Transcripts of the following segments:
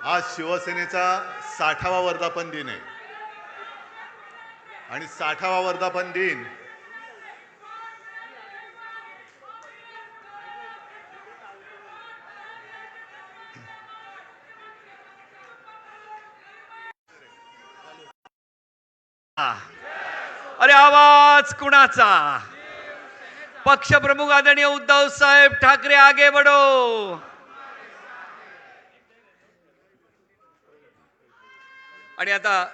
आज शिवसेनेचा 60वा वर्धापन दिन आहे आणि 60वा वर्धापन दिन अरे आवाज कुणाचा? पक्षप्रमुख आदरणीय उद्धव साहेब ठाकरे आगे बढो. आणि आता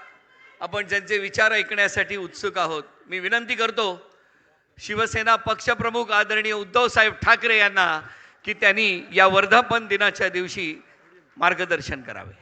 आपण ज्यांचे विचार ऐकण्यासाठी उत्सुक आहोत, मी विनंती करतो शिवसेना पक्षप्रमुख आदरणीय उद्धव साहेब ठाकरे यांना की त्यांनी या वर्धापन दिनाच्या दिवशी मार्गदर्शन करावे.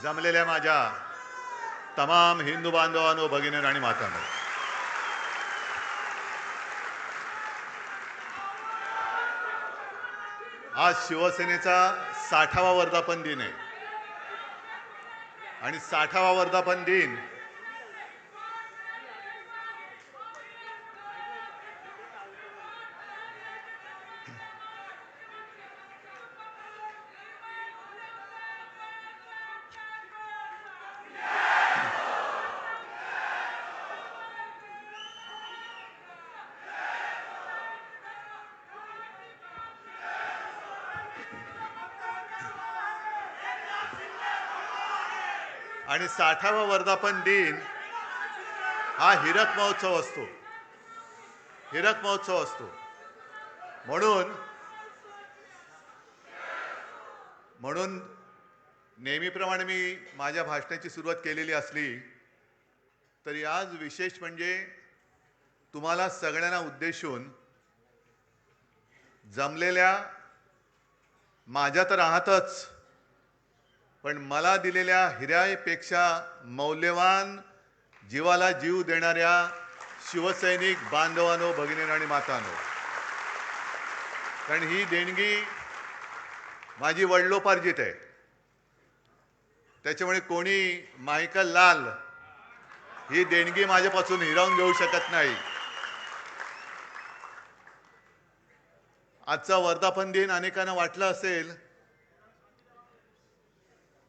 जमलेल्या माझ्या तमाम हिंदू बांधवांनो, भगिनी आणि मातांनो, आज शिवसेनेचा 60वा वर्धापन दिन आहे आणि 60वा वर्धापन दिन आणि 60वा वर्धापन दिन हा हिरक महोत्सव असतो. हिरक महोत्सव असतो म्हणून नेहमीप्रमाणे मी माझ्या भाषणाची सुरुवात केलेली असली तरी आज विशेष म्हणजे तुम्हाला सगळ्यांना उद्देशून जमलेल्या माझ्या तर आहातच, पण मला दिलेल्या हिऱ्यापेक्षा मौल्यवान जीवाला जीव देणाऱ्या शिवसैनिक बांधवांनो, भगिनी आणि मातांनो, कारण ही देणगी माझी वडिलोपार्जित आहे. त्याच्यामुळे कोणी मायकल लाल ही देणगी माझ्यापासून हिरावून घेऊ शकत नाही. आजचा वर्धापन दिन अनेकांना वाटलं असेल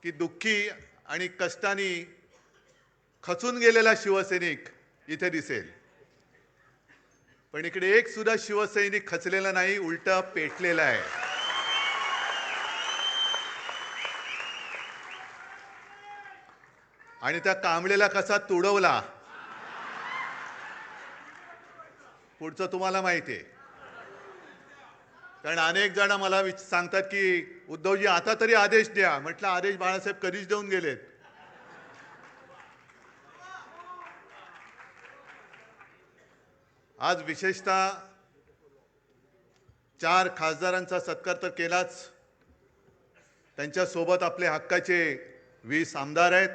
की दुःखी आणि कष्टाने खचून गेलेला शिवसैनिक इथे दिसेल, पण इकडे एक सुद्धा शिवसैनिक खचलेला नाही, उलटा पेटलेला आहे. आणि त्या कांबळेला कसा तुडवला पुढचं तुम्हाला माहिती आहे. कारण अनेक जण मला सांगतात की उद्धवजी आता तरी आदेश द्या. म्हटलं आदेश बाळासाहेब कधीच देऊन गेलेत. आज विशेषतः 4 खासदारांचा सत्कार तर केलाच, त्यांच्यासोबत आपले हक्काचे 20 आमदार आहेत.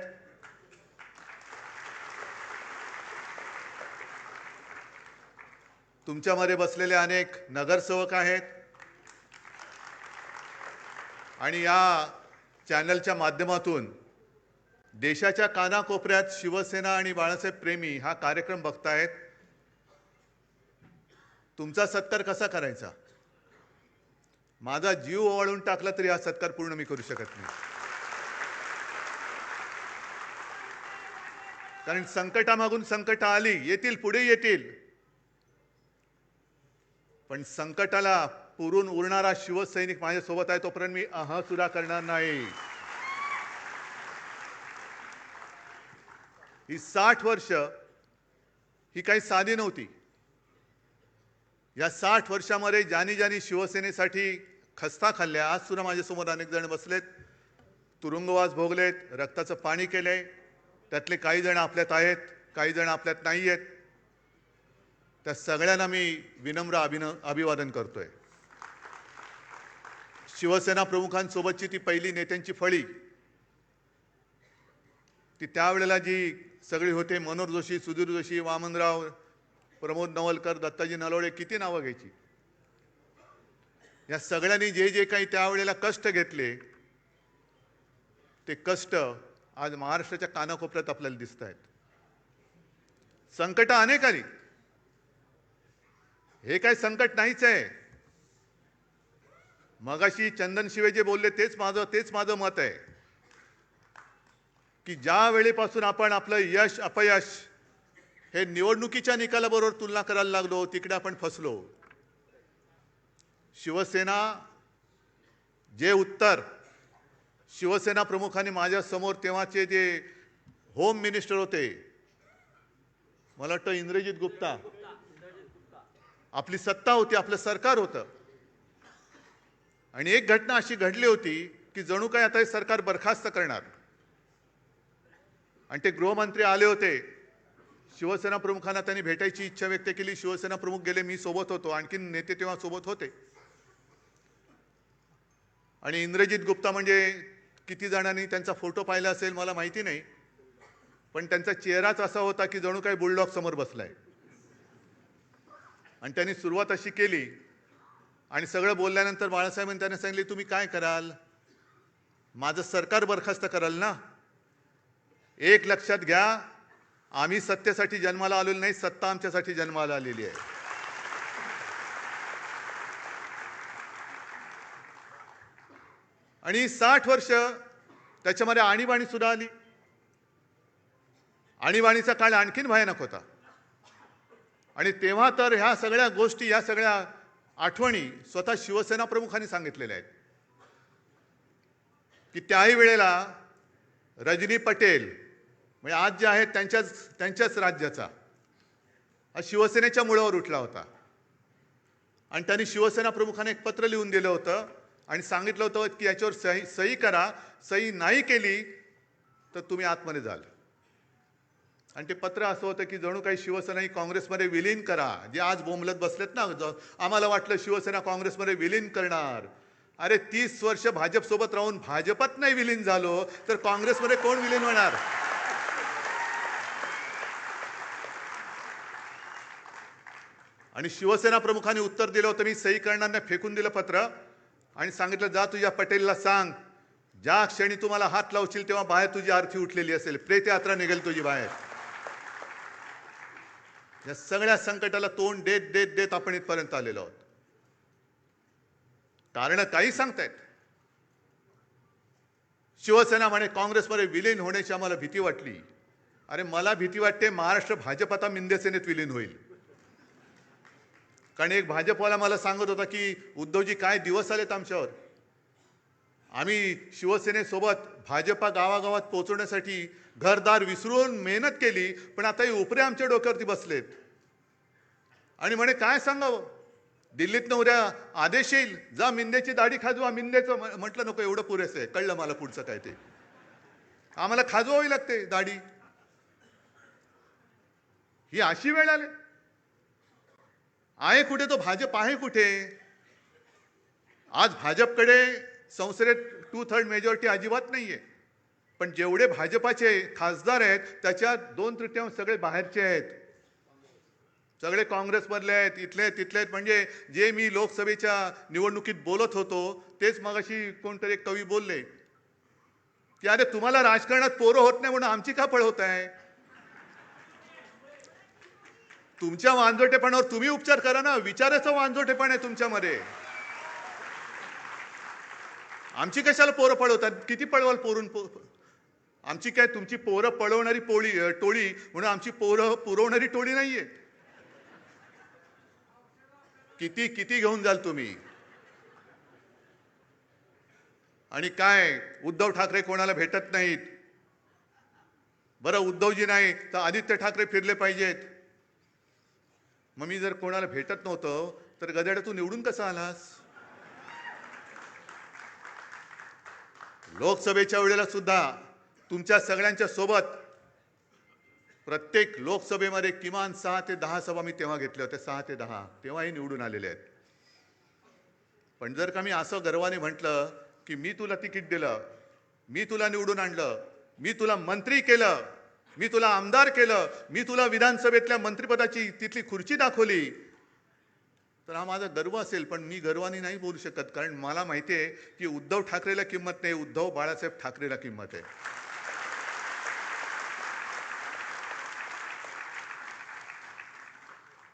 तुमच्यामध्ये बसलेले अनेक नगरसेवक आहेत आणि या चॅनलच्या माध्यमातून देशाच्या कानाकोपऱ्यात शिवसेना आणि बाळासाहेब प्रेमी हा कार्यक्रम बघतायत. तुमचा सत्कार कसा करायचा? माझा जीव ओवाळून टाकला तरी हा सत्कार पूर्ण मी करू शकत नाही. कारण संकटामागून संकट आली, येतील, पुढे येतील, पण संकटाला पुरून उरणारा शिवसैनिक माझ्यासोबत आहे तोपर्यंत मी सुद्धा करणार नाही. ही 60 वर्ष ही काही साधी नव्हती. या 60 वर्षामध्ये ज्यांनी शिवसेनेसाठी खस्ता खाल्ल्या, आज सुद्धा माझ्यासमोर अनेक जण बसलेत, तुरुंगवास भोगलेत, रक्ताचं पाणी केलंय. त्यातले काही जण आपल्यात आहेत, काही जण आपल्यात नाही आहेत. त्या सगळ्यांना मी विनम्र अभिवादन करतोय. शिवसेना प्रमुखांसोबतची ती पहिली नेत्यांची फळी, ती त्यावेळेला जी सगळी होते, मनोहर जोशी, सुधीर जोशी, वामनराव, प्रमोद नवलकर, दत्ताजी नलोडे, किती नावं घ्यायची. या सगळ्यांनी जे जे काही त्यावेळेला कष्ट घेतले, ते कष्ट आज महाराष्ट्राच्या कानाकोपऱ्यात आपल्याला दिसत आहेत. संकट अनेक आली, हे काय संकट नाहीच आहे. मगाशी चंदन शिवे जे बोलले तेच माझं मत आहे की ज्या वेळेपासून आपण आपलं यश अपयश हे निवडणुकीच्या निकालाबरोबर तुलना करायला लागलो, तिकडे आपण फसलो. शिवसेना जे उत्तर शिवसेना प्रमुखांनी माझ्या समोर, तेव्हाचे जे होम मिनिस्टर होते, मला वाटतं इंद्रजित गुप्ता, आपली सत्ता होती, आपलं सरकार होतं, आणि एक घटना अशी घडली होती की जणू काय आता हे सरकार बरखास्त करणार. आणि ते गृहमंत्री आले होते, शिवसेना प्रमुखांना त्यांनी भेटायची इच्छा व्यक्त केली. शिवसेना प्रमुख गेले, मी सोबत होतो, आणखी नेते तेव्हा सोबत होते. आणि इंद्रजित गुप्ता, म्हणजे किती जणांनी त्यांचा फोटो पाहिला असेल मला माहिती नाही, पण त्यांचा चेहराच असा होता की जणू काही बुलडॉग समोर बसलाय. आणि त्यांनी सुरुवात अशी केली, आणि सगळं बोलल्यानंतर बाळासाहेबांनी त्यांना सांगितले, तुम्ही काय कराल? माझं सरकार बरखास्त कराल ना? एक लक्षात घ्या, आम्ही सत्तेसाठी जन्माला आलेलो नाही, सत्ता आमच्यासाठी जन्माला आलेली आहे. आणि 60 वर्ष त्याच्यामध्ये आणीबाणी सुद्धा आली. आणीबाणीचा काळ आणखीन भयानक होता. आणि तेव्हा तर ह्या सगळ्या गोष्टी, या सगळ्या आठवणी स्वतः शिवसेना प्रमुखांनी सांगितलेल्या आहेत की त्याही वेळेला रजनी पटेल, म्हणजे आज जे आहेत त्यांच्याच राज्याचा, हा शिवसेनेच्या मुळावर उठला होता. आणि त्यांनी शिवसेना प्रमुखांनी एक पत्र लिहून दिलं होतं आणि सांगितलं होतं की याच्यावर सही करा, सही नाही केली तर तुम्ही आतमध्ये जाल. आणि ते पत्र असं होतं की जणू काही शिवसेना ही काँग्रेसमध्ये विलीन करा. जे आज बोंबलत बसलेत ना, आम्हाला वाटलं शिवसेना काँग्रेसमध्ये विलीन करणार. अरे 30 वर्ष भाजप सोबत राहून भाजपात नाही विलीन झालो तर काँग्रेसमध्ये कोण विलीन होणार? आणि शिवसेना प्रमुखांनी उत्तर दिलं होतं, मी सही करणाऱ्यांना फेकून दिलं पत्र आणि सांगितलं, जा तुझ्या पटेलला सांग, ज्या क्षणी तुम्हाला हात लावशील तेव्हा बाहेर तुझी आरती उठलेली असेल, प्रेत यात्रा निघेल तुझी बाहेर. या सगळ्या संकटाला तोंड देत देत देत आपण इथपर्यंत आलेलो आहोत. कारण काही सांगतायत. शिवसेना म्हणे काँग्रेसमध्ये विलीन होण्याची आम्हाला भीती वाटली. अरे मला भीती वाटते महाराष्ट्र भाजप आता मिंदेसेनेत विलीन होईल. कारण एक भाजपवाला मला सांगत होता की उद्धवजी काय दिवस आलेत आमच्यावर, आम्ही शिवसेनेसोबत भाजपा गावागावात पोहोचवण्यासाठी घरदार विसरून मेहनत केली, पण आता हे उपरे आमच्या डोक्यावरती बसलेत. आणि म्हणे काय सांगावं, दिल्लीतनं उद्या आदेश येईल, जा मिंदेची दाढी खाजवा. मिंदेचं म्हटलं नको, एवढं पुरेसं आहे, कळलं मला पुढचं काय ते, आम्हाला खाजवावी लागते दाढी. ही अशी वेळ आली. आहे कुठे तो भाजप, आहे कुठे? आज भाजपकडे संसदेत 2/3 मेजॉरिटी अजिबात नाहीये, पण जेवढे भाजपाचे खासदार आहेत त्याच्यात 2/3 सगळे बाहेरचे आहेत, सगळे काँग्रेसमधले आहेत, इथले तिथले आहेत. म्हणजे जे मी लोकसभेच्या निवडणुकीत बोलत होतो तेच मगाशी कोणतरी एक कवी बोलले की अरे तुम्हाला राजकारणात पोरं होत नाही म्हणून आमची का पळ होत आहे? तुमच्या वांजोटेपणावर तुम्ही उपचार करा ना, विचाराचं वांजोटेपण आहे तुमच्यामध्ये. आमची कशाला पोरं पळवतात? किती पळवाल पोरून? आमची काय तुमची पोरं पळवणारी टोळी म्हणून आमची पोरं पुरवणारी टोळी नाहीये. किती किती घेऊन जाल तुम्ही? आणि काय उद्धव ठाकरे कोणाला भेटत नाहीत? बरं उद्धवजी नाही तर आदित्य ठाकरे फिरले पाहिजेत. मग मी जर कोणाला भेटत नव्हतं तर गधेडा तू निवडून कसा आलास? लोकसभेच्या वेळेला सुद्धा तुमच्या सगळ्यांच्या सोबत प्रत्येक लोकसभेमध्ये किमान 6 ते 10 सभा मी तेव्हा घेतल्या होत्या. 6 ते 10 तेव्हाही निवडून आलेले आहेत. पण जर का मी असं गर्वाने म्हटलं की मी तुला तिकीट दिलं, मी तुला निवडून आणलं, मी तुला मंत्री केलं, मी तुला आमदार केलं, मी तुला विधानसभेतल्या मंत्रिपदाची तिथली खुर्ची दाखवली, तर हा माझा गर्व असेल. पण मी गर्वाने नाही बोलू शकत, कारण मला माहिती आहे की उद्धव ठाकरेला किंमत नाही, उद्धव बाळासाहेब ठाकरेला किंमत आहे.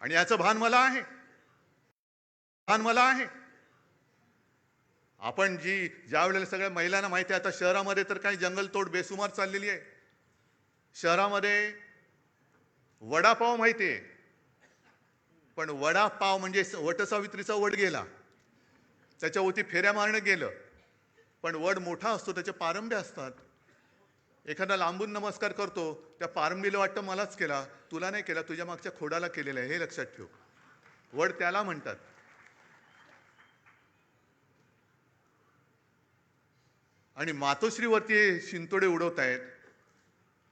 आणि याचं भान मला आहे. आपण ज्या वेळेला सगळ्या महिलांना माहिती आहे, आता शहरामध्ये तर काही जंगलतोड बेसुमार चाललेली आहे. शहरामध्ये वडापाव माहिती आहे, पण वडापाव म्हणजे वटसावित्रीचा वड गेला, त्याच्यावरती फेऱ्या मारणं गेलं. पण वड मोठा असतो, त्याचे पारंब्या असतात. एखादा लांबून नमस्कार करतो, त्या पारंबीला वाटतं मलाच केला, तुला नाही केला, तुझ्या मागच्या खोडाला केलेला आहे, हे लक्षात ठेव. वड त्याला म्हणतात. आणि मातोश्रीवरती शिंतोडे उडवत आहेत.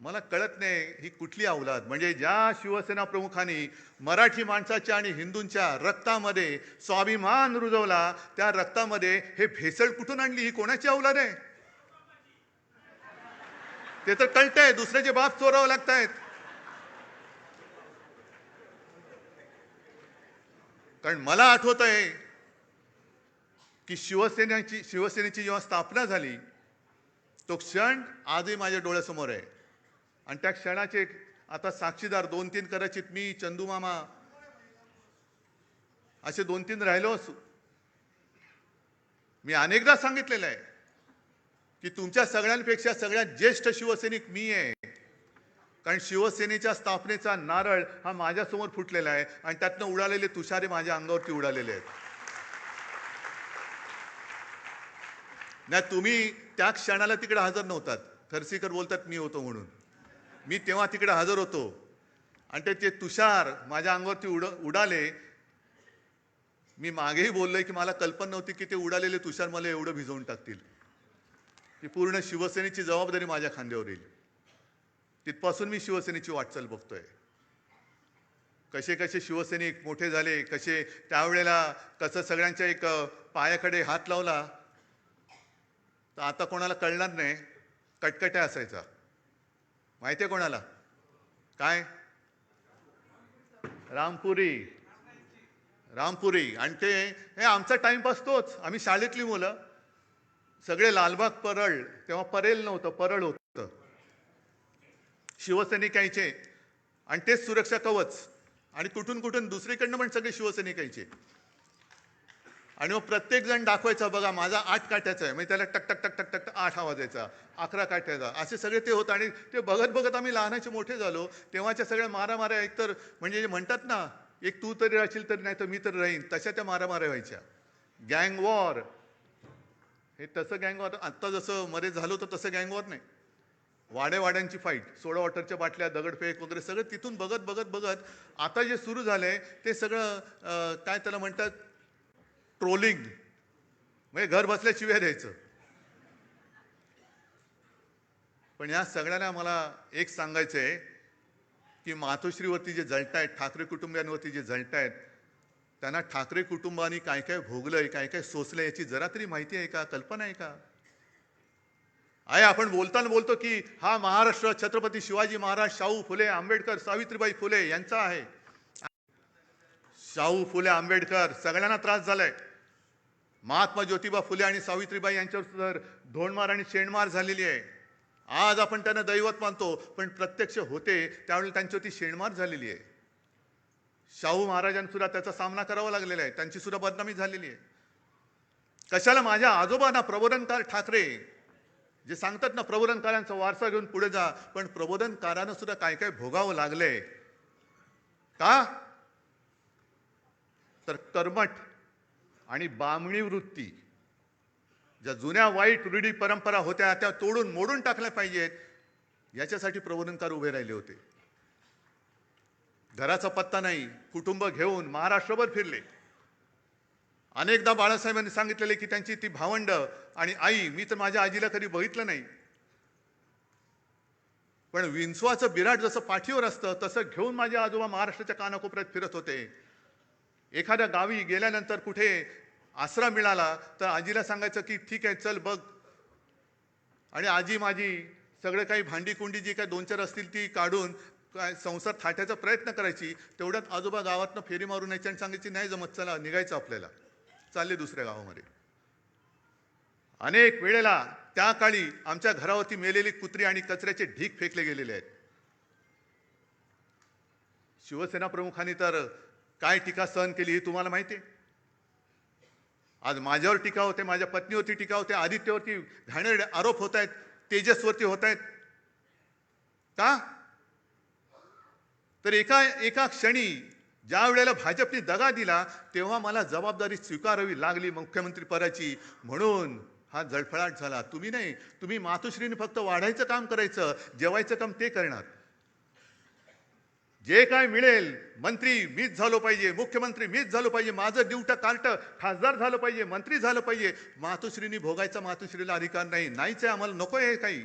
मला कळत नाही ही कुठली अवलाद. म्हणजे ज्या शिवसेना प्रमुखांनी मराठी माणसाच्या आणि हिंदूंच्या रक्तामध्ये स्वाभिमान रुजवला, त्या रक्तामध्ये हे भेसळ कुठून आणली? ही कोणाची अवलाद आहे? ते तर कळतंय, दुसऱ्याचे बाप चोरावं लागतायत. कारण मला आठवत आहे की शिवसेनेची जेव्हा स्थापना झाली, तो क्षण आजही माझ्या डोळ्यासमोर आहे. आणि त्या क्षणाचे आता साक्षीदार 2-3 कदाचित मी, चंदू मामा असे 2-3 राहिलो असू. मी अनेकदा सांगितलेलं आहे की तुमच्या सगळ्यांपेक्षा सगळ्यात ज्येष्ठ शिवसैनिक मी आहे. कारण शिवसेनेच्या स्थापनेचा नारळ हा माझ्यासमोर फुटलेला आहे आणि त्यातनं उडालेले तुषारे माझ्या अंगावरती उडालेले आहेत. नाही, तुम्ही त्या क्षणाला तिकडे हजर नव्हतात. खरसीकर बोलतात मी होतो म्हणून. मी तेव्हा तिकडे हजर होतो आणि ते तुषार माझ्या अंगावरती उडाले. मी मागेही बोललोय की मला कल्पना नव्हती की ते उडालेले तुषार मला एवढं भिजवून टाकतील, की पूर्ण शिवसेनेची जबाबदारी माझ्या खांद्यावर येईल. तिथपासून मी शिवसेनेची वाटचाल बघतोय. कसे कसे शिवसैनिक मोठे झाले, कसे त्यावेळेला कसं सगळ्यांच्या एक पायाकडे हात लावला तर आता कोणाला कळणार नाही. कटकट्या असायचा, माहिती आहे कोणाला? काय? रामपुरी. आणि ते हे आमचा टाइमपास तोच. आम्ही शाळेतली मुलं सगळे लालबाग परळ, तेव्हा परेल नव्हतं, परळ होतं. शिवसैनिक यायचे आणि तेच सुरक्षा कवच. आणि कुठून कुठून दुसरीकडनं पण सगळे शिवसैनिक यायचे. आणि मग प्रत्येक जण दाखवायचा, बघा माझा 8 काठ्याचा आहे. म्हणजे त्याला टक टक टक टक टक 8 आवाज यायचा, 11 काठ्याचा, असे सगळे ते होतं. आणि ते बघत बघत आम्ही लहानाचे मोठे झालो. तेव्हाच्या सगळ्या मारामाऱ्या एकतर म्हणजे म्हणतात ना, एक तू तरी राहशील तरी नाही तर मी तरी राहीन, तशा त्या मारामाऱ्या व्हायच्या. गँग वॉर, हे तसं गँग वॉर आत्ता जसं मध्ये झालं होतं तसं गँग वॉर नाही. वाड्यांची फाईट, सोडा वॉटरच्या बाटल्या, दगडफेक वगैरे सगळं तिथून बघत बघत बघत आता जे सुरू झालंय ते सगळं काय त्याला म्हणतात, ट्रोलिंग. म्हणजे घर बसल्या शिव्या द्यायचं. पण या सगळ्यांना मला एक सांगायचंय की मातोश्रीवरती जे जळतायत, ठाकरे कुटुंबियांवरती जे जळतायत, त्यांना ठाकरे कुटुंबाने काय काय भोगलंय, काय काय सोसलंय याची जरा तरी माहिती आहे का? कल्पना आहे का? आपण बोलताना बोलतो की हा महाराष्ट्र छत्रपती शिवाजी महाराज, शाहू फुले, आंबेडकर, सावित्रीबाई फुले यांचा आहे. शाहू फुले, आंबेडकर सगळ्यांना त्रास झालाय. महात्मा ज्योतिबा फुले आणि सावित्रीबाई यांच्यावर धोंडमार आणि शेणमार झालेली आहे. आज आपण त्यांना दैवत मानतो, पण प्रत्यक्ष होते त्यावेळी त्यांच्यावरती शेणमार झालेली आहे. शाहू महाराजांना सुद्धा त्याचा सामना करावा लागलेला आहे, त्यांची सुद्धा बदनामी झालेली आहे. कशाला माझ्या आजोबांना प्रबोधनकार ठाकरे जे सांगतात ना प्रबोधनकारांचा वारसा घेऊन पुढे जा, पण प्रबोधनकारांना सुद्धा काय काय भोगावं लागलंय. का? तर कर्मठ आणि बामणी वृत्ती, ज्या जुन्या वाईट रूढी परंपरा होत्या त्या तोडून मोडून टाकल्या पाहिजेत, याच्यासाठी प्रबोधनकार उभे राहिले होते. घराचा पत्ता नाही, कुटुंब घेऊन महाराष्ट्रभर फिरले. अनेकदा बाळासाहेबांनी सांगितलेले की त्यांची ती भावंड आणि आई, मी तर माझ्या आजीला कधी बघितलं नाही, पण विंचवाचं बिराट जसं पाठीवर असतं तसं घेऊन माझे आजोबा महाराष्ट्राच्या कानाकोपऱ्यात फिरत होते. एखाद्या गावी गेल्यानंतर कुठे आसरा मिळाला तर आजीला सांगायचं की ठीक आहे चल बघ, आणि आजी माझी सगळं काही भांडी कुंडी जी काही 2-4 असतील ती काढून काय संसार थाटायचा प्रयत्न करायची. तेवढ्यात आजोबा गावातनं फेरी मारून यायची आणि सांगायची नाही जमत, चला निघायचं आपल्याला, चालले दुसऱ्या गावामध्ये. अनेक वेळेला त्या काळी आमच्या घरावरती मेलेली कुत्री आणि कचऱ्याचे ढीग फेकले गेलेले आहेत. शिवसेना प्रमुखांनी तर काय टीका सहन केली हे तुम्हाला माहिती आहे. आज माझ्यावर टीका होते, माझ्या पत्नीवरती टीका होते, आदित्यवरती घाणेरडे आरोप होत आहेत, तेजसवरती होत आहेत. का? तर एका क्षणी ज्या वेळेला भाजपने दगा दिला तेव्हा मला जबाबदारी स्वीकारावी लागली मुख्यमंत्री पदाची, म्हणून हा जळफळाट झाला. तुम्ही नाही, तुम्ही मातोश्रीने फक्त वाढायचं काम करायचं, जेवायचं काम ते करणार. जे काय मिळेल, मंत्री मीच झालो पाहिजे, मुख्यमंत्री मीच झालो पाहिजे, माझं ड्युटा कार्ट खासदार झालं पाहिजे, मंत्री झालं पाहिजे, मातोश्रीनी भोगायचा मातोश्रीला अधिकार नाही. नाहीच आहे, आम्हाला नको आहे काही.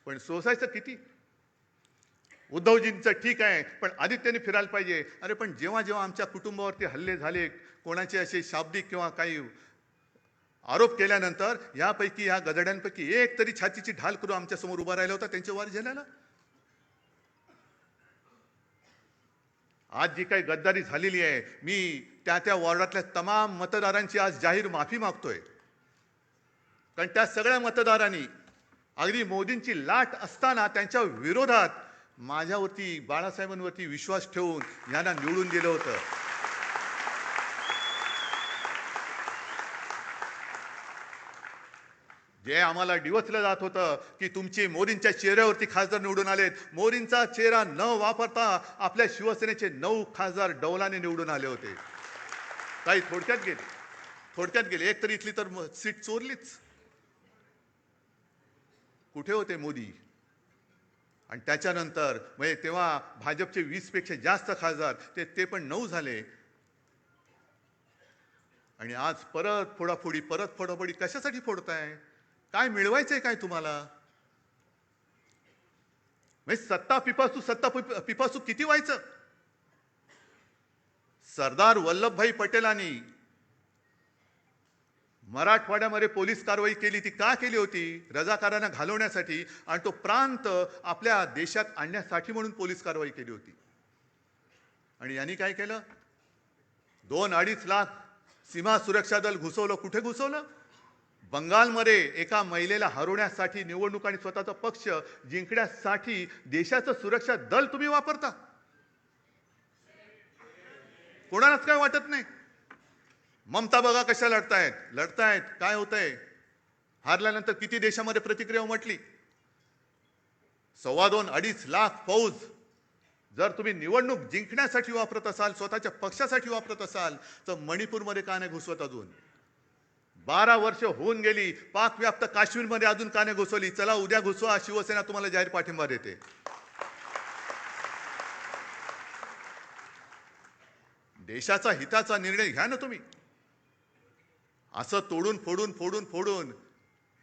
पण सोसायचं किती? उद्धवजींचं ठीक आहे, पण आदित्यने फिरायला पाहिजे. अरे पण जेव्हा जेव्हा आमच्या कुटुंबावरती हल्ले झाले, कोणाचे असे शाब्दिक किंवा काही आरोप केल्यानंतर यापैकी या गदड्यांपैकी एक तरी छातीची ढाल करून आमच्या समोर उभा राहिला होता त्यांच्या वार झेलायला. आज जी काही गद्दारी झालेली आहे, मी त्या वॉर्डातल्या तमाम मतदारांची आज जाहीर माफी मागतोय. कारण त्या सगळ्या मतदारांनी अगदी मोदींची लाट असताना त्यांच्या विरोधात माझ्यावरती, बाळासाहेबांवरती विश्वास ठेवून यांना निवडून दिलं होतं. जे आम्हाला डिवचलं जात होतं की तुमची मोदींच्या चेहऱ्यावरती खासदार निवडून आलेत, मोदींचा चेहरा न वापरता आपल्या शिवसेनेचे 9 खासदार डौलाने निवडून आले होते. काही थोडक्यात गेले. एक तरी इथली तर सीट चोरलीच. कुठे होते मोदी? आणि त्याच्यानंतर म्हणजे तेव्हा भाजपचे 20 पेक्षा जास्त खासदार, ते पण 9 झाले. आणि आज परत फोडाफोडी कशासाठी फोडताय? काय मिळवायचंय काय तुम्हाला? म्हणजे सत्ता पिपासू किती व्हायचं? सरदार वल्लभभाई पटेलांनी मराठवाड्यामध्ये पोलीस कारवाई केली, ती का केली होती? रजाकारांना घालवण्यासाठी आणि तो प्रांत आपल्या देशात आणण्यासाठी म्हणून पोलीस कारवाई केली होती. आणि यांनी काय केलं? 2-2.5 लाख सीमा सुरक्षा दल घुसवलं. कुठे घुसवलं? बंगालमध्ये एका महिलेला हरवण्यासाठी निवडणूक आणि स्वतःचा पक्ष जिंकण्यासाठी देशाचं सुरक्षा दल तुम्ही वापरता. कोणालाच काय वाटत नाही. ममता बघा कशा लढतायत. काय होतंय? हारल्यानंतर किती देशामध्ये प्रतिक्रिया उमटली. 2.25-2.5 लाख फौज जर तुम्ही निवडणूक जिंकण्यासाठी वापरत असाल, स्वतःच्या पक्षासाठी वापरत असाल, तर मणिपूरमध्ये का नाही घुसवत? अजून 12 वर्ष होऊन गेली. पाक व्याप्त काश्मीरमध्ये अजून का नाही घुसवली? चला उद्या घुसवा, शिवसेना तुम्हाला जाहीर पाठिंबा देते. देशाचा हिताचा निर्णय घ्या ना तुम्ही. असं तोडून फोडून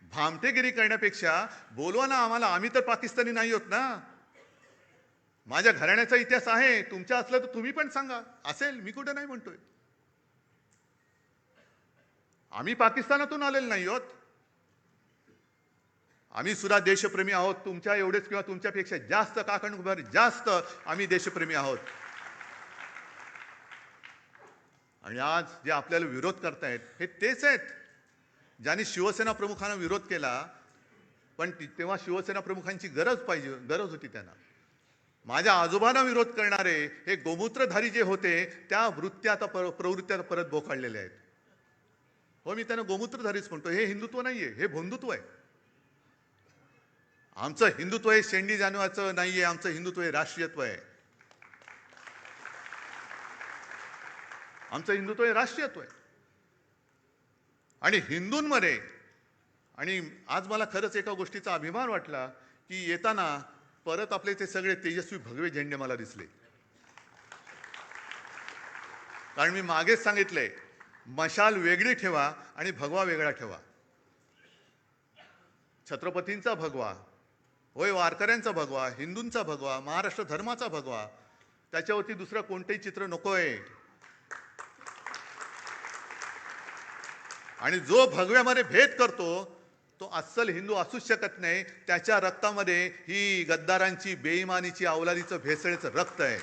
भामटेगिरी करण्यापेक्षा बोलवा ना आम्हाला. आम्ही तर पाकिस्तानी नाही होत ना. माझ्या घराण्याचा इतिहास आहे, तुमच्या असलं तर तुम्ही पण सांगा. असेल, मी कुठे नाही म्हणतोय. आम्ही पाकिस्तानातून आलेलो नाही आहोत. आम्ही सुद्धा देशप्रेमी आहोत. तुमच्या एवढेच किंवा तुमच्यापेक्षा जास्त, काकणभर जास्त आम्ही देशप्रेमी आहोत. आणि आज जे आपल्याला विरोध करतायत हे तेच आहेत ज्यांनी शिवसेना प्रमुखांना विरोध केला. पण तेव्हा शिवसेना प्रमुखांची गरज होती त्यांना. माझ्या आजोबांना विरोध करणारे हे गोमूत्रधारी जे होते, त्या प्रवृत्त्या परत बोकाळलेल्या आहेत. हो, मी त्यांना गोमूत्रधारीच म्हणतो. हे हिंदुत्व नाहीये, हे भोंदुत्व आहे. आमचं हिंदुत्व हे शेंडी जानवाचं नाहीये, आमचं हिंदुत्व हे राष्ट्रीयत्व आहे. आमचं हिंदुत्व हे राष्ट्रीयत्व आहे. आणि हिंदूंमध्ये, आणि आज मला खरंच एका गोष्टीचा अभिमान वाटला की येताना परत आपले ते सगळे तेजस्वी भगवे झेंडे मला दिसले. कारण मी मागेच सांगितलंय, मशाल वेगळी ठेवा आणि भगवा वेगळा ठेवा. छत्रपतींचा भगवा होय, वारकऱ्यांचा भगवा, हिंदूंचा भगवा, महाराष्ट्र धर्माचा भगवा, त्याच्यावरती दुसरं कोणतेही चित्र नकोय. आणि जो भगव्यामध्ये भेद करतो तो अस्सल हिंदू असूच शकत नाही. त्याच्या रक्तामध्ये ही गद्दारांची, बेईमानीची, अवलादीचं, भेसळीचं रक्त आहे.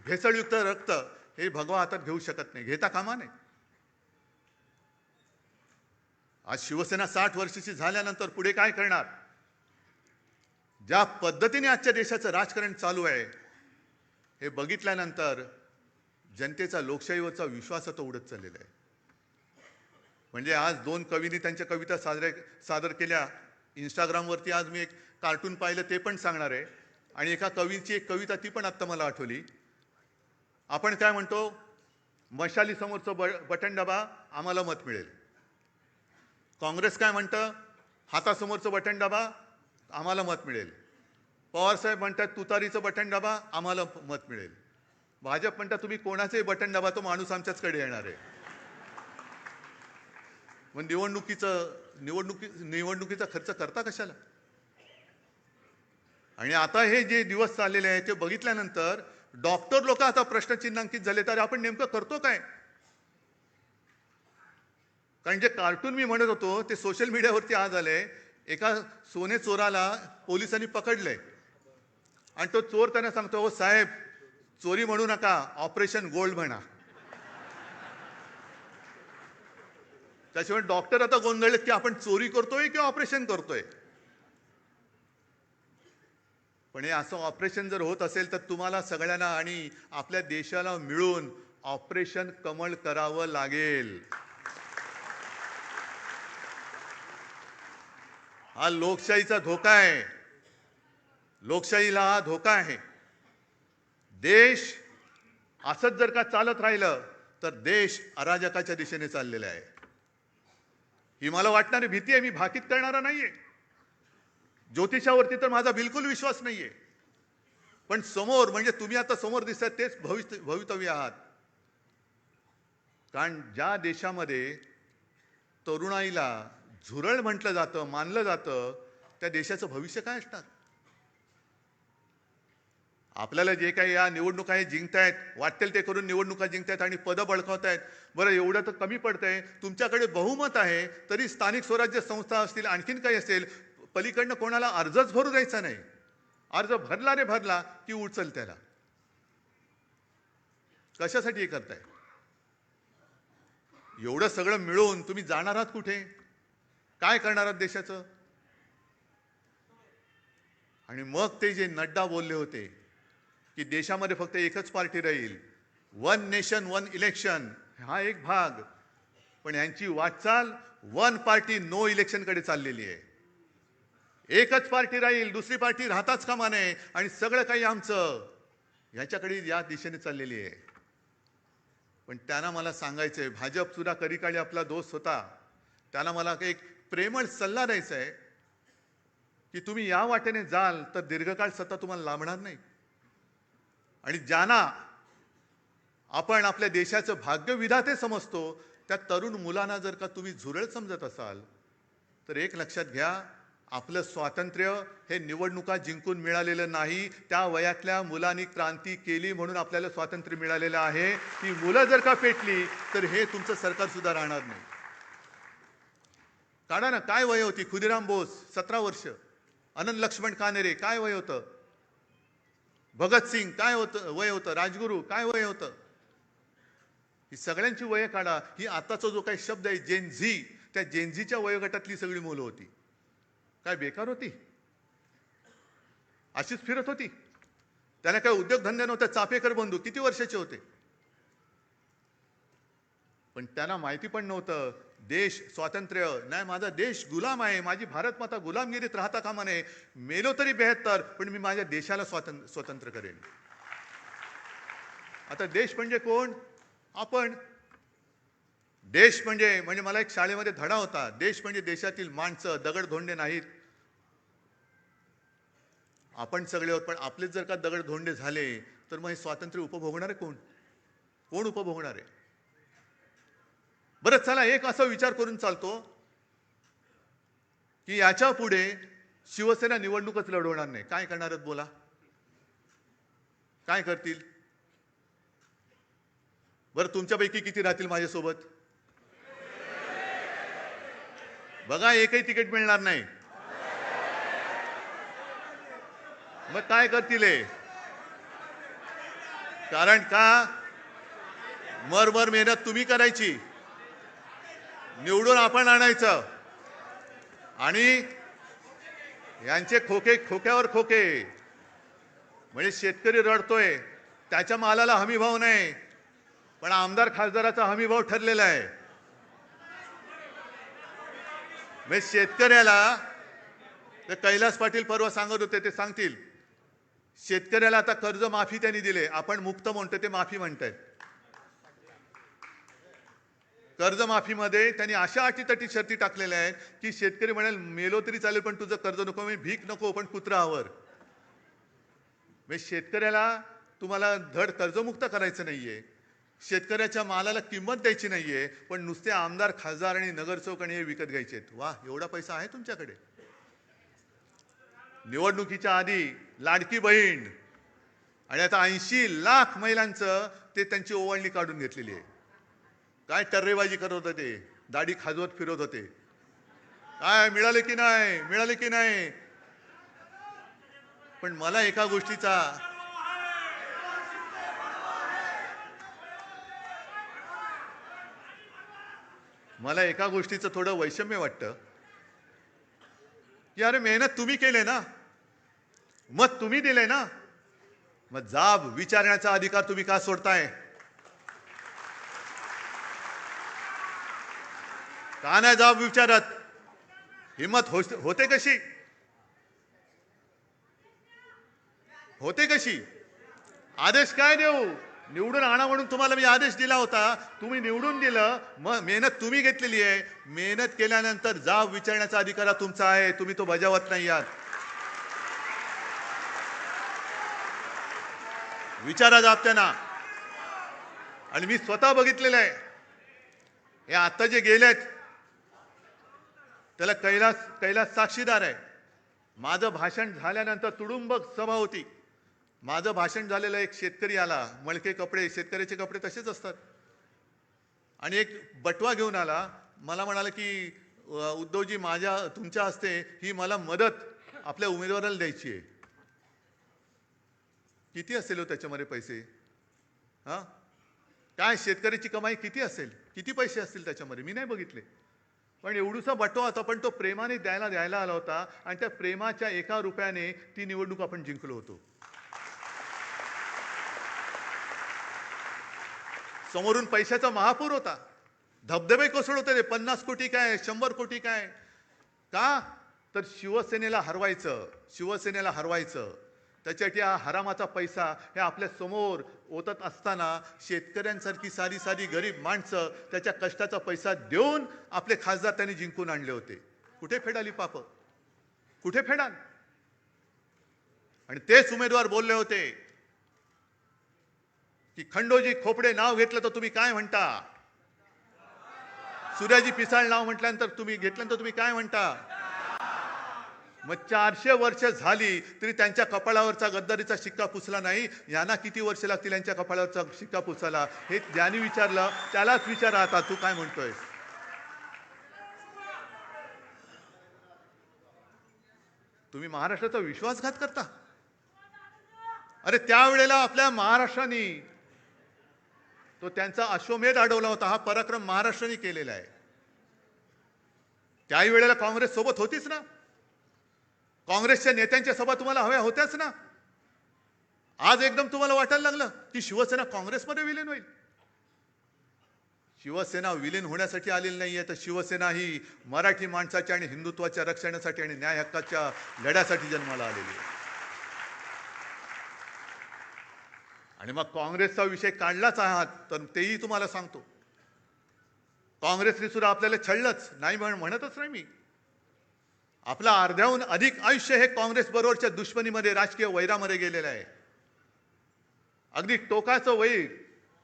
भेसळयुक्त रक्त हे भगवा हातात घेऊ शकत नाही, घेता कामा नये. आज शिवसेना 60 वर्षाची झाल्यानंतर पुढे काय करणार? ज्या पद्धतीने आजच्या देशाचं राजकारण चालू आहे हे बघितल्यानंतर जनतेचा लोकशाहीवरचा विश्वास आता उडत चाललेला आहे. म्हणजे आज 2 कवींनी त्यांच्या कविता सादर केल्या. इंस्टाग्रामवरती आज मी एक कार्टून पाहिलं, ते पण सांगणार आहे. आणि एका कवीची एक कविता, ती पण आत्ता मला आठवली. आपण काय म्हणतो? मशाली समोरचं बटन दाबा, आम्हाला मत मिळेल. काँग्रेस काय म्हणतं? हातासमोरचं बटन दाबा, आम्हाला मत मिळेल. पवारसाहेब म्हणतात तुतारीचं बटन दाबा, आम्हाला मत मिळेल. भाजप म्हणतात तुम्ही कोणाचंही बटन दाबा, तो माणूस आमच्याचकडे येणार आहे. मग निवडणुकीचा खर्च करता कशाला? आणि आता हे जे दिवस चाललेले आहेत ते बघितल्यानंतर डॉक्टर लोक आता प्रश्नचिन्हांकित झाले, तर आपण नेमकं करतो काय? कारण जे कार्टून मी म्हणत होतो ते सोशल मीडियावरती आज आले. एका सोने चोराला पोलिसांनी पकडलंय आणि तो चोर त्यांना सांगतो, हो साहेब, चोरी म्हणू नका, ऑपरेशन गोल्ड म्हणा. त्याशिवाय डॉक्टर आता गोंधळलेत की आपण चोरी करतोय की ऑपरेशन करतोय. पण हे असं ऑपरेशन जर होत असेल तर तुम्हाला सगळ्यांना आणि आपल्या देशाला मिळून ऑपरेशन कमळ करावं लागेल. हा लोकशाहीचा धोका आहे. लोकशाहीला हा धोका आहे. देश असंच जर का चालत राहिलं तर देश अराजकाच्या दिशेने चाललेला आहे. ही मला वाटणारी भीती आहे. मी भाकीत करणारा नाहीये. ज्योतिषावरती तर माझा बिलकुल विश्वास नाहीये. पण समोर, म्हणजे तुम्ही आता समोर दिसतात तेच भवितव्य आहात. कारण ज्या देशामध्ये तरुणाईला झुरळ म्हटलं जातं, मानलं जातं, त्या देशाचं भविष्य काय असणार? आपल्याला जे काही या निवडणुका हे जिंकतायत, वाटेल ते करून निवडणुका जिंकतायत आणि पदं बळकावतायत. बरं, एवढं तर कमी पडतंय. तुमच्याकडे बहुमत आहे तरी स्थानिक स्वराज्य संस्था असतील, आणखीन काही असेल, पलीकडनं कोणाला अर्जच भरू द्यायचा नाही. अर्ज भरला रे भरला की उचल त्याला. कशासाठी हे करताय? एवढं सगळं मिळून तुम्ही जाणार आहात कुठे? काय करणार आहात देशाचं? आणि मग ते जे नड्डा बोलले होते की देशामध्ये फक्त एकच पार्टी राहील, 1 नेशन 1 इलेक्शन, हा एक भाग. पण यांची वाटचाल 1 पार्टी नो इलेक्शन कडे चाललेली आहे. एकच पार्टी राहील, दुसरी पार्टी राहताच कामा नये आणि सगळं काही आमचं, याच्याकडे या दिशेने चाललेली आहे. पण त्यांना मला सांगायचंय, भाजप सुद्धा कधीकाळी आपला दोस्त होता, त्यांना मला एक प्रेमळ सल्ला द्यायचा आहे की तुम्ही या वाटेने जाल तर दीर्घकाळ सत्ता तुम्हाला लाभणार नाही. आणि ज्यांना आपण आपल्या देशाचं भाग्यविधाते समजतो त्या तरुण मुलांना जर का तुम्ही झुरळ समजत असाल तर एक लक्षात घ्या, आपलं स्वातंत्र्य हे निवडणुका जिंकून मिळालेलं नाही. त्या वयातल्या मुलांनी क्रांती केली म्हणून आपल्याला स्वातंत्र्य मिळालेलं आहे. ती मुलं जर का पेटली तर हे तुमचं सरकार सुद्धा राहणार नाही. काढा ना, काय वय होती? खुदिराम बोस 17 वर्ष, अनंत लक्ष्मण कानेरे काय वय होतं? भगतसिंग काय वय होतं? राजगुरू काय वय होतं? ही सगळ्यांची वय काढा. ही आताचा जो काही शब्द आहे जेनझी, त्या जेनझीच्या वयोगटातली सगळी मुलं होती. काय बेकार होती? अशीच फिरत होती. त्यांना काय उद्योगधंदे नव्हते. चापेकर बंधू किती वर्षाचे होते? पण त्यांना माहिती पण नव्हतं देश स्वातंत्र्य नाही, माझा देश गुलाम आहे, माझी भारत माता गुलामगिरीत राहता कामा नये, मेलो तरी 72 पण मी माझ्या देशाला स्वतंत्र करेन. आता देश म्हणजे कोण? आपण. देश म्हणजे म्हणजे मला एक शाळेमध्ये धडा होता, देश म्हणजे देशातील माणसं, दगडधोंडे नाहीत. आपण सगळे आहोत, पण आपलेच जर का दगडधोंडे झाले तर मग हे स्वातंत्र्य उपभोगणार आहे कोण? कोण उपभोगणार आहे? बरं चला, एक असा विचार करून चालतो की याच्या पुढे शिवसेना निवडणूकच लढवणार नाही. काय करणार आहेत बोला? काय करतील? बरं तुमच्यापैकी किती राहतील माझ्यासोबत? बघा, एकही तिकीट मिळणार नाही. मग काय करतील हे? कारण का मरमर मेहनत तुम्ही करायची, निवडून आपण आणायचं, आणि यांचे खोके खोक्यावर खोके. म्हणजे शेतकरी रडतोय, त्याच्या मालाला हमी भाव नाही, पण आमदार खासदाराचा हमी भाव ठरलेला आहे. म्हणजे शेतकऱ्याला, ते कैलास पाटील परवा सांगत होते, ते सांगतील, शेतकऱ्याला आता कर्ज माफी त्यांनी दिले. आपण मुक्त म्हणतो, ते माफी म्हणतायत. कर्जमाफीमध्ये त्यांनी अशा अटीतटी शर्ती टाकलेल्या आहेत की शेतकरी म्हणाल मेलो तरी चालेल पण तुझं कर्ज नको, मी भीक नको, पण कुत्रा. शेतकऱ्याला तुम्हाला धड कर्जमुक्त करायचं नाहीये, शेतकऱ्याच्या मालाला किंमत द्यायची नाहीये, पण नुसते आमदार खासदार आणि नगरसेवक आणि हे विकत घ्यायचे. वा, एवढा पैसा आहे तुमच्याकडे? निवडणुकीच्या आधी लाडकी बहीण, आणि आता 80 लाख महिलांचं ते त्यांची ओवाळणी काढून घेतलेली आहे. काय टर्रेबाजी करत होते, दाढी खाजवत फिरत होते. काय मिळाले की नाही, मिळाले की नाही? पण मला एका गोष्टीचं थोडं वैषम्य वाटतं की अरे मेहनत तुम्ही केले ना, मत तुम्ही दिले ना, मग जाब विचारण्याचा अधिकार तुम्ही का सोडताय? का नाही जाब विचारत? हिम्मत होते कशी? होते कशी? आदेश काय देऊ? निवडून आणा म्हणून तुम्हाला मी आदेश दिला होता, तुम्ही निवडून दिलं, मग मेहनत तुम्ही घेतलेली आहे. मेहनत केल्यानंतर जाब विचारण्याचा अधिकार तुमचा आहे, तुम्ही तो बजावत नाही आहात. विचारा जाब त्यांना. आणि मी स्वतः बघितलेलं आहे, हे आता जे गेलेत त्याला कैलास साक्षीदार आहे. माझं भाषण झाल्यानंतर तुडुंब सभा होती. माझं भाषण झालेलं, एक शेतकरी आला, मळके कपडे, शेतकऱ्याचे कपडे तसेच असतात, आणि एक बटवा घेऊन आला. मला म्हणाला की उद्धवजी, तुमच्या हस्ते ही मला मदत आपल्या उमेदवाराला द्यायची आहे. किती असेल हो त्याच्यामध्ये पैसे? हा, काय शेतकऱ्याची कमाई किती असेल, किती पैसे असतील त्याच्यामध्ये? मी नाही बघितले, पण एवढूसा बटवा होता, पण तो प्रेमाने द्यायला आला होता, आणि त्या प्रेमाच्या 1 रुपयाने ती निवडणूक आपण जिंकलो होतो. समोरून पैशाचा महापूर होता, धबधबे कोसळत होते. 50 कोटी काय, 100 कोटी काय? का तर शिवसेनेला हरवायचं. त्याच्यासाठी हा हरामाचा पैसा हे आपल्या समोर ओतत असताना शेतकऱ्यांसारखी सारी गरीब माणसं त्याच्या कष्टाचा पैसा देऊन आपले खासदार त्यांनी जिंकून आणले होते. कुठे फेडाली पाप? कुठे फेडाल? आणि तेच उमेदवार बोलले होते की खंडोजी खोपडे नाव घेतलं तर तुम्ही काय म्हणता, सूर्याजी पिसाळ नाव म्हटल्यानंतर तुम्ही काय म्हणता? मग 400 वर्ष झाली तरी त्यांच्या कपाळावरचा गद्दारीचा शिक्का पुसला नाही. यांना किती वर्ष लागतील यांच्या कपाळावरचा शिक्का पुसायला? हे ज्यांनी विचारलं त्यालाच विचारा, आता तू काय म्हणतोय? तुम्ही महाराष्ट्राचा विश्वासघात करता. अरे त्यावेळेला आपल्या महाराष्ट्राने तो त्यांचा अश्वमेध अडवला होता. हा पराक्रम महाराष्ट्राने केलेला आहे. त्याही वेळेला काँग्रेस सोबत होतीच ना, काँग्रेसच्या नेत्यांच्या सभा तुम्हाला हव्या होत्याच ना. आज एकदम तुम्हाला वाटायला लागलं की शिवसेना काँग्रेसमध्ये विलीन होईल. शिवसेना विलीन होण्यासाठी आलेली नाही आहे, तर शिवसेना ही मराठी माणसाच्या आणि हिंदुत्वाच्या रक्षणासाठी आणि न्याय हक्काच्या लढ्यासाठी जन्माला आलेली आहे. आणि मग काँग्रेसचा विषय काढलाच आहात तर तेही तुम्हाला सांगतो, काँग्रेसने सुद्धा आपल्याला छळलंच नाही, म्हणतच नाही मी. आपलं अर्ध्याहून अधिक आयुष्य हे काँग्रेस बरोबरच्या दुश्मनीमध्ये, राजकीय वैरामध्ये गेलेलं आहे. अगदी टोकाचं वैर,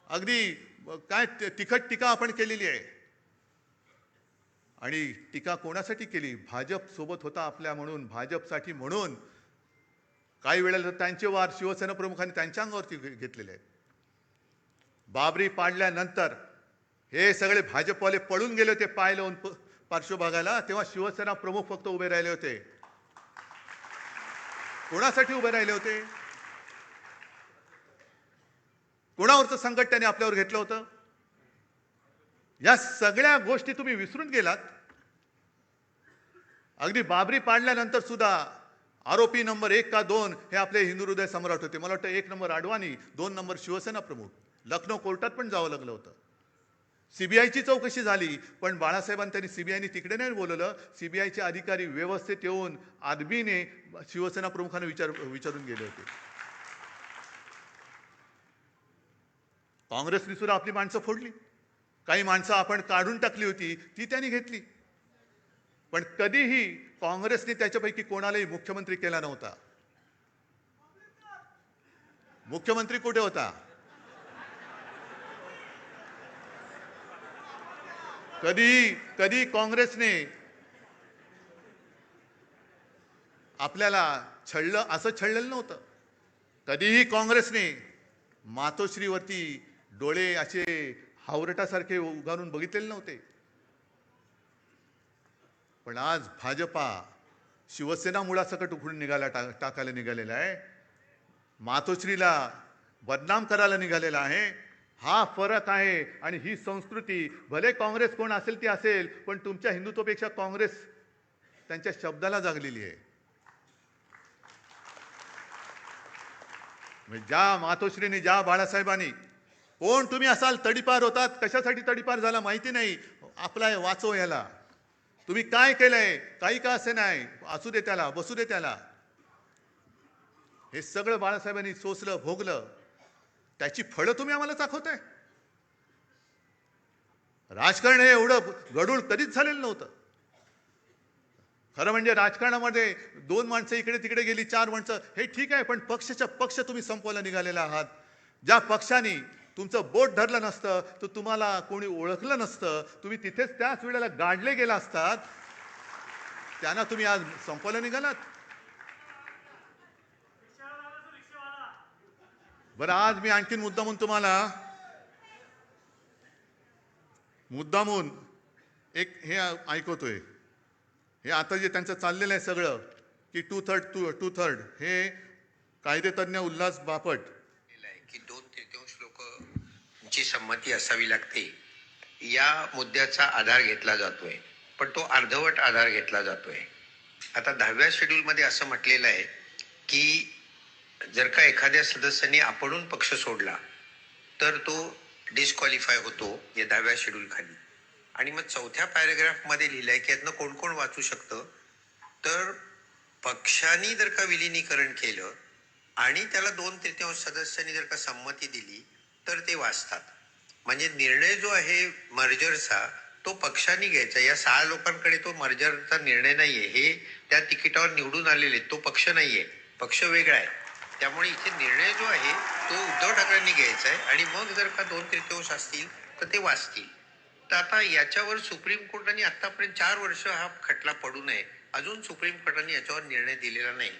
अगदी काय तिखट टीका आपण केलेली आहे. आणि टीका कोणासाठी केली? भाजप सोबत होता आपल्या म्हणून, भाजपसाठी म्हणून. काही वेळेला त्यांचे वार शिवसेना प्रमुखांनी त्यांच्या अंगावरती घेतलेले आहेत. बाबरी पाडल्यानंतर हे सगळे भाजपवाले पळून गेले होते पाय लावून पार्श्व बघायला, तेव्हा शिवसेना प्रमुख फक्त उभे राहिले होते. कोणासाठी उभे राहिले होते? कोणावरचं संकट त्यांनी आपल्यावर घेतलं होतं? या सगळ्या गोष्टी तुम्ही विसरून गेलात. अगदी बाबरी पाडल्यानंतर सुद्धा आरोपी नंबर 1 का 2 हे आपले हिंदू हृदय सम्राट होते. मला वाटतं 1 नंबर अडवाणी, 2 नंबर शिवसेना प्रमुख. लखनौ कोर्टात पण जावं लागलं होतं. सीबीआयची चौकशी झाली, पण बाळासाहेबांनी त्यांनी सीबीआयने तिकडे नाही बोलवलं. सीबीआयचे अधिकारी व्यवस्थित येऊन आदबीने शिवसेना प्रमुखांना विचारून गेले होते. काँग्रेसने सुद्धा आपली माणसं फोडली. काही माणसं आपण काढून टाकली होती, ती त्यांनी घेतली. पण कधीही काँग्रेसने त्याच्यापैकी कोणालाही मुख्यमंत्री केला नव्हता. मुख्यमंत्री कुठे होता? कधी काँग्रेसने आपल्याला छळलं असं छळलेलं नव्हतं. कधीही काँग्रेसने मातोश्रीवरती डोळे असे हावरटासारखे उगारून बघितलेले नव्हते. पण आज भाजपा शिवसेना मुळासकट उखडून टाकायला निघालेला आहे. मातोश्रीला बदनाम करायला निघालेला आहे. हा फरक आहे. आणि ही संस्कृती, भले काँग्रेस कोण असेल ती असेल, पण तुमच्या हिंदुत्वापेक्षा काँग्रेस त्यांच्या शब्दाला जागलेली आहे. ज्या मातोश्रीने, ज्या बाळासाहेबांनी, कोण तुम्ही असाल, तडीपार होतात, कशासाठी तडीपार झाला माहिती नाही, आपला वाचव याला. तुम्ही काय केलंय, काही का असे नाही, असू दे त्याला, बसू दे त्याला. हे सगळं बाळासाहेबांनी सोसलं, भोगलं. त्याची फळं तुम्ही आम्हाला दाखवताय. राजकारण हे एवढं गडूळ कधीच झालेलं नव्हतं. खरं म्हणजे राजकारणामध्ये 2 माणसं इकडे तिकडे गेली, 4 माणसं, हे ठीक आहे, पण पक्ष तुम्ही संपवायला निघालेला आहात. ज्या पक्षाने तुमचं बोट धरलं नसतं, तर तुम्हाला कोणी ओळखलं नसतं, तुम्ही तिथेच त्याच वेळेला गाडले गेला असतात, त्यांना तुम्ही आज संपवायला निघालात. बरं, आज मी आणखीन मुद्दामून एक हे ऐकवतोय. हे आता जे त्यांचं चाललेलं आहे सगळं, की टू थर्ड, हे कायदेतज्ञ उल्हास बापट, की 2/3 लोकांची संमती असावी लागते, या मुद्द्याचा आधार घेतला जातोय. पण तो अर्धवट आधार घेतला जातोय. आता 10व्या शेड्यूलमध्ये असं म्हटलेलं आहे की जर का एखाद्या सदस्याने आपणून पक्ष सोडला तर तो डिस्क्वालिफाय होतो या 10व्या शेड्यूल खाली. आणि मग 4थ्या पॅरेग्राफमध्ये लिहिलंय की यातनं कोण कोण वाचू शकतं, तर पक्षाने जर का विलिनीकरण केलं आणि त्याला 2/3 सदस्यांनी जर का संमती दिली तर ते वाचतात. म्हणजे निर्णय जो आहे मर्जरचा तो पक्षाने घ्यायचा. या 6 लोकांकडे तो मर्जरचा निर्णय नाहीये. हे त्या तिकिटावर निवडून आलेले, तो पक्ष नाहीये, पक्ष वेगळा आहे. त्यामुळे इथे निर्णय जो आहे तो उद्धव ठाकरेंनी घ्यायचा आहे. आणि मग जर का 2/3 असतील तर ते वाचतील. तर आता याच्यावर सुप्रीम कोर्टाने आतापर्यंत 4 वर्ष हा खटला पडू नये, अजून सुप्रीम कोर्टाने याच्यावर निर्णय दिलेला नाही.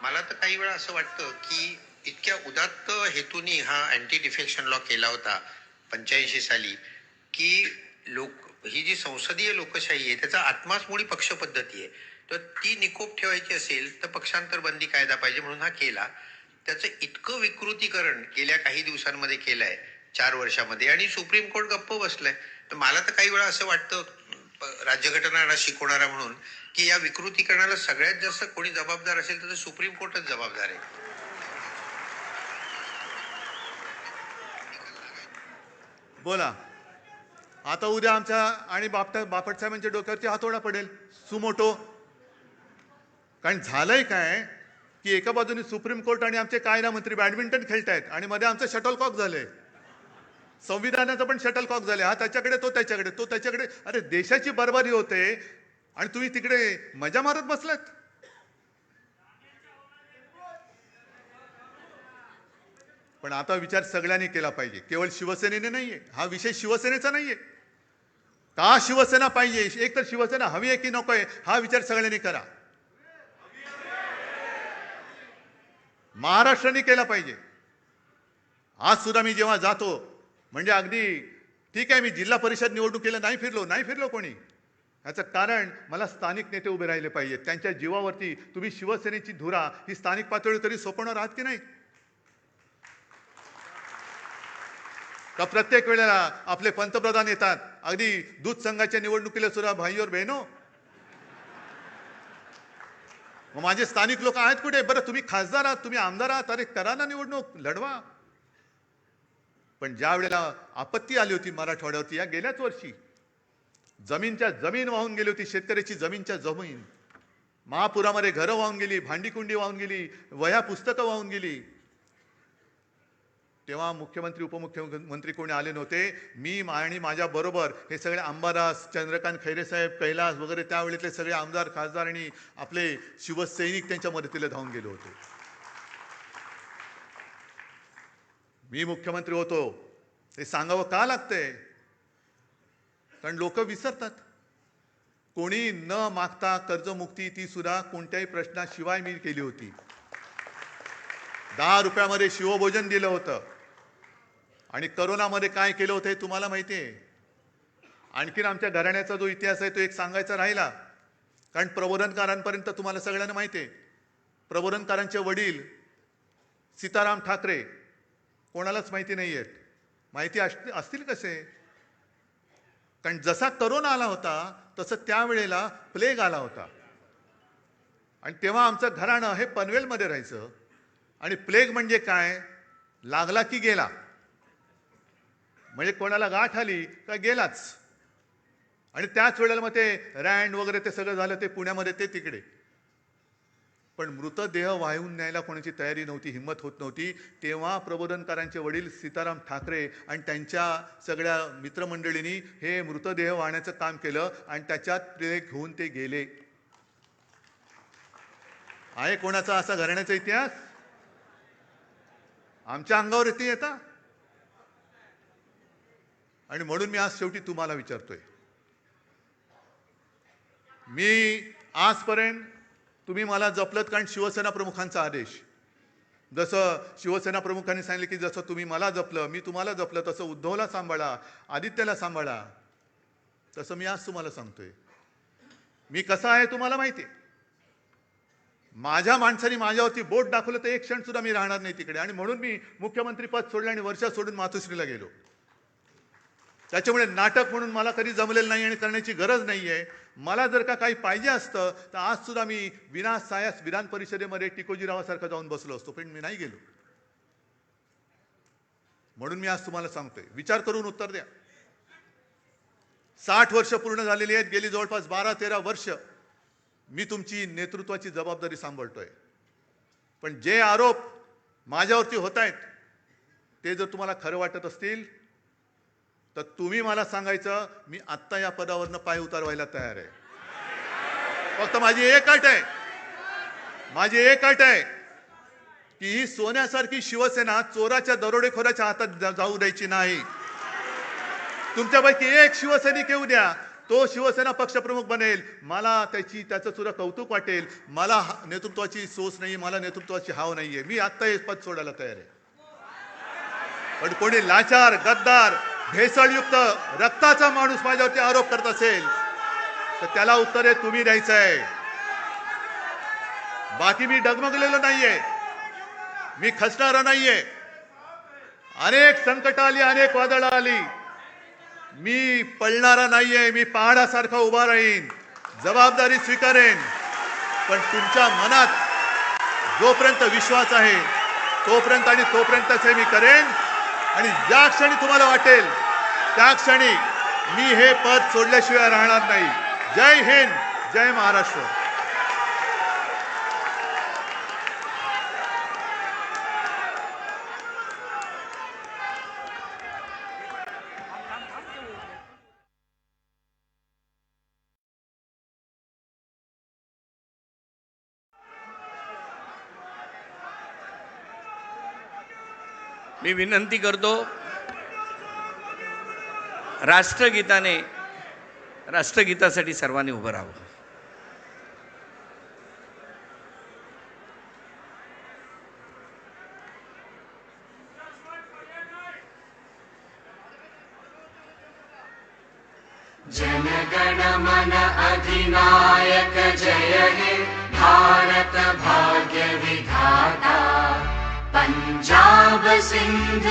मला तर काही वेळा असं वाटतं की इतक्या उदात्त हेतूनी हा अँटी डिफेक्शन लॉ केला होता 85 साली, की ही जी संसदीय लोकशाही आहे त्याचा आत्माच मुळी पक्ष पद्धती आहे. तर ती निकोप ठेवायची असेल तर पक्षांतर बंदी कायदा पाहिजे म्हणून हा केला. त्याचं इतकं विकृतीकरण गेल्या काही दिवसांमध्ये केलंय 4 वर्षामध्ये, आणि सुप्रीम कोर्ट गप्प बसलंय. तर मला तर काही वेळा असं वाटतं, राज्यघटना शिकवणारा म्हणून, की या विकृतीकरणाला सगळ्यात जास्त कोणी जबाबदार असेल तर सुप्रीम कोर्टच जबाबदार आहे. बोला. आता उद्या आमच्या आणि बापट साहेबांच्या डोक्यावरती हातोडा पडेल सुमोटो. कारण झालंय काय की एका बाजूने सुप्रीम कोर्ट आणि आमचे कायदा मंत्री बॅडमिंटन खेळतायत आणि मध्ये आमचं शटलकॉक झालंय. संविधानाचं पण शटलकॉक झालंय. हा त्याच्याकडे, तो त्याच्याकडे, तो त्याच्याकडे. अरे देशाची बरबादी होते आणि तुम्ही तिकडे मजा मारत बसलात. पण आता विचार सगळ्यांनी केला पाहिजे, केवळ शिवसेनेने नाहीये. हा विषय शिवसेनेचा नाहीये. का शिवसेना पाहिजे, एक तर शिवसेना हवी आहे की नकोय, हा विचार सगळ्यांनी करा. महाराष्ट्राने केला पाहिजे. आज सुद्धा मी जेव्हा जातो म्हणजे अगदी ठीक आहे, मी जिल्हा परिषद निवडणुकीला नाही फिरलो कोणी. याचं कारण मला स्थानिक नेते उभे राहिले पाहिजेत. त्यांच्या जीवावरती तुम्ही शिवसेनेची धुरा ही स्थानिक पातळीवर तरी सोपवणार आहात की नाही? का प्रत्येक वेळेला आपले पंतप्रधान येतात, अगदी दूध संघाच्या निवडणुकीला सुद्धा भाई और बहिनो. मग माझे स्थानिक लोक आहेत कुठे? बरं तुम्ही खासदार आहात, तुम्ही आमदार आहात, अरे करा ना निवडणूक, लढवा. पण ज्या वेळेला आपत्ती आली होती मराठवाड्यावरती, या गेल्याच वर्षी जमीनच्या जमीन वाहून गेली होती, शेतकऱ्याची जमीनच्या जमीन. महापुरामध्ये घरं वाहून गेली, भांडीकुंडी वाहून गेली, वह्या पुस्तकं वाहून गेली. तेव्हा मुख्यमंत्री उपमुख्यमंत्री कोणी आले नव्हते. मी आणि माझ्या बरोबर हे सगळे अंबादास, चंद्रकांत खैरे साहेब, कैलास वगैरे त्यावेळेतले सगळे आमदार, खासदार आणि आपले शिवसैनिक त्यांच्या मदतीला धावून गेले होते. मी मुख्यमंत्री होतो हे सांगावं का लागतंय? कारण लोक विसरतात. कोणी न मागता कर्जमुक्ती ती सुद्धा कोणत्याही प्रश्नाशिवाय मी केली होती. 10 रुपयामध्ये शिवभोजन दिलं होतं. आणि करोनामध्ये काय केलं होतं हे तुम्हाला माहिती आहे. आणखीन आमच्या घराण्याचा जो इतिहास आहे तो एक सांगायचा राहिला. कारण प्रबोधनकारांपर्यंत तुम्हाला सगळ्यांना माहिती आहे. प्रबोधनकारांचे वडील सीताराम ठाकरे कोणालाच माहिती नाही आहेत. माहिती असतील कसे? कारण जसा करोना आला होता तसं त्यावेळेला प्लेग आला होता. आणि तेव्हा आमचं घराणं हे पनवेलमध्ये राहायचं. आणि प्लेग म्हणजे काय? लागला की गेला. म्हणजे कोणाला गाठ आली का गेलाच. आणि त्याच वेळेला मग ते रँड वगैरे ते सगळं झालं, ते पुण्यामध्ये, ते तिकडे. पण मृतदेह वाहून न्यायला कोणाची तयारी नव्हती, हिंमत होत नव्हती. तेव्हा प्रबोधनकारांचे वडील सीताराम ठाकरे आणि त्यांच्या सगळ्या मित्रमंडळींनी हे मृतदेह वाहण्याचं काम केलं आणि त्याच्यात प्लेग घेऊन ते गेले. आहे कोणाचा असा घराण्याचा इतिहास? आमच्या अंगावर येते येता. आणि म्हणून मी आज शेवटी तुम्हाला विचारतोय, मी आजपर्यंत तुम्ही मला जपलत कारण शिवसेना प्रमुखांचा आदेश. जसं शिवसेना प्रमुखांनी सांगितलं की जसं तुम्ही मला जपलं, मी तुम्हाला जपलं, तसं उद्धवला सांभाळा, आदित्यला सांभाळा, तसं मी आज तुम्हाला सांगतोय. मी कसा आहे तुम्हाला माहिती आहे. माझ्या माणसाने माझ्यावरती बोट दाखवलं तर एक क्षण सुद्धा मी राहणार नाही तिकडे. आणि म्हणून मी मुख्यमंत्री पद सोडलं आणि वर्षा सोडून मातोश्रीला गेलो. त्याच्यामुळे नाटक म्हणून मला कधी जमलेलं नाही आणि करण्याची गरज नाहीये. मला जर का काही पाहिजे असतं तर आज सुद्धा मी विनासायास विधान परिषदेमध्ये टिकोजीरावासारखं जाऊन बसलो असतो, पण मी नाही गेलो. म्हणून मी आज तुम्हाला सांगतोय, विचार करून उत्तर द्या. 60 वर्ष पूर्ण झालेली आहेत. गेली जवळपास 12-13 वर्ष मी तुमची नेतृत्वाची जबाबदारी सांभाळतोय. पण जे आरोप माझ्यावरती होत आहेत ते जर तुम्हाला खरं वाटत असतील तर तुम्ही मला सांगायचं, मी आत्ता या पदावरनं पाय उतारवायला तयार आहे. फक्त माझी एक अट आहे की ही सोन्यासारखी शिवसेना चोराच्या, दरोडेखोराच्या हातात जाऊ द्यायची नाही. तुमच्यापैकी एक शिवसैनिक येऊ द्या, तो शिवसेना पक्षप्रमुख बनेल, मला त्याचं सुद्धा कौतुक वाटेल. मला नेतृत्वाची सोच नाही, मला नेतृत्वाची हाव नाहीये. मी आत्ता हे पद सोडायला तयार आहे. पण कोणी लाचार, गद्दार, भेसळयुक्त रक्ताचा माणूस माझ्यावरती आरोप करत असेल तर त्याला उत्तर हे तुम्ही द्यायचं आहे. बाकी मी डगमगलेलो नाहीये, मी खचणारा नाहीये. अनेक संकट आली, अनेक वादळ आली, मी पळणारा नाहीये. मी पहाडासारखा उभा राहीन, जबाबदारी स्वीकारेन. पण तुमच्या मनात जोपर्यंत विश्वास आहे तोपर्यंत आणि तोपर्यंतच हे मी करेन. आणि ज्या क्षणी तुम्हाला वाटेल त्या क्षणी मी हे पद सोडल्याशिवाय राहणार नाही. जय हिंद, जय महाराष्ट्र. मी विनंती करतो राष्ट्रगीतासाठी सर्वांनी उभं राहावं. जनगण मन अधिनायक जय हे भारत भाग्य विधाता पंजाब सिंध